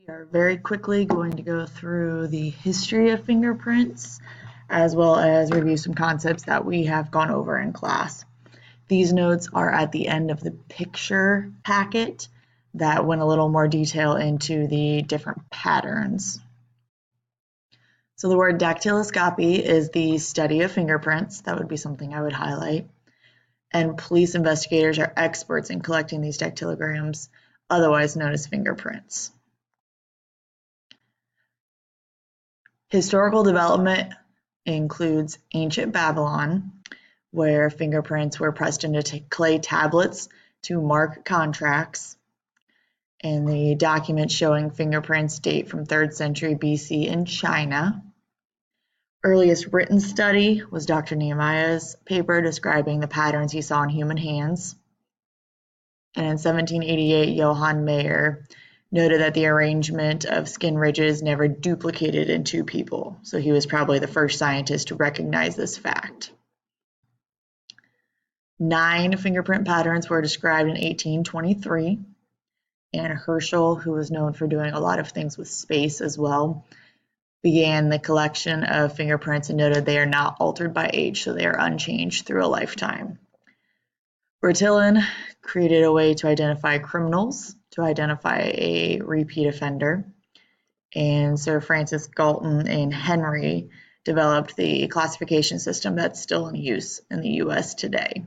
We are very quickly going to go through the history of fingerprints as well as review some concepts that we have gone over in class. These notes are at the end of the picture packet that went a little more detail into the different patterns. So the word dactyloscopy is the study of fingerprints. That would be something I would highlight. And police investigators are experts in collecting these dactylograms, otherwise known as fingerprints. Historical development includes ancient Babylon, where fingerprints were pressed into clay tablets to mark contracts. And the documents showing fingerprints date from 3rd century BC in China. Earliest written study was Dr. Nehemiah's paper describing the patterns he saw in human hands. And in 1788, Johann Mayer noted that the arrangement of skin ridges never duplicated in two people. So he was probably the first scientist to recognize this fact. 9 fingerprint patterns were described in 1823. And Herschel, who was known for doing a lot of things with space as well, began the collection of fingerprints and noted they are not altered by age, so they are unchanged through a lifetime. Bertillon created a way to identify criminals, to identify a repeat offender, and Sir Francis Galton and Henry developed the classification system that's still in use in the US today.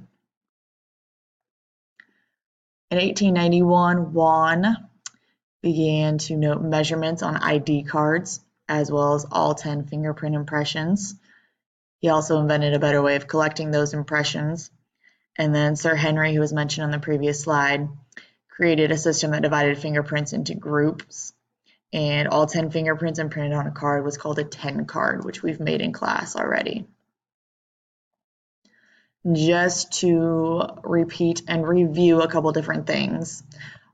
In 1891, Juan began to note measurements on ID cards, as well as all 10 fingerprint impressions. He also invented a better way of collecting those impressions. And then Sir Henry, who was mentioned on the previous slide, created a system that divided fingerprints into groups. And all 10 fingerprints imprinted on a card was called a 10 card, which we've made in class already. Just to repeat and review a couple different things.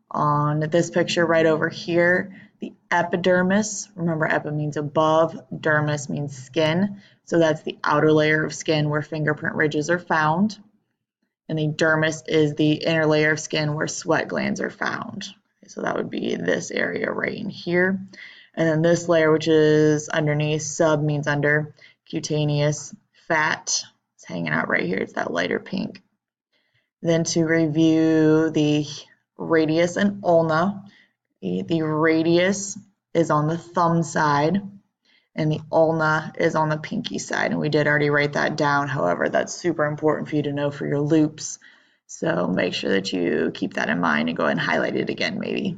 On this picture right over here, the epidermis, remember epi means above, dermis means skin, so that's the outer layer of skin where fingerprint ridges are found. And the dermis is the inner layer of skin where sweat glands are found. So that would be this area right in here. And then this layer, which is underneath, sub means under, cutaneous, fat, it's hanging out right here, it's that lighter pink. Then to review the radius and ulna, the radius is on the thumb side and the ulna is on the pinky side, and we did already write that down. However, that's super important for you to know for your loops, so make sure that you keep that in mind and go ahead and highlight it again maybe.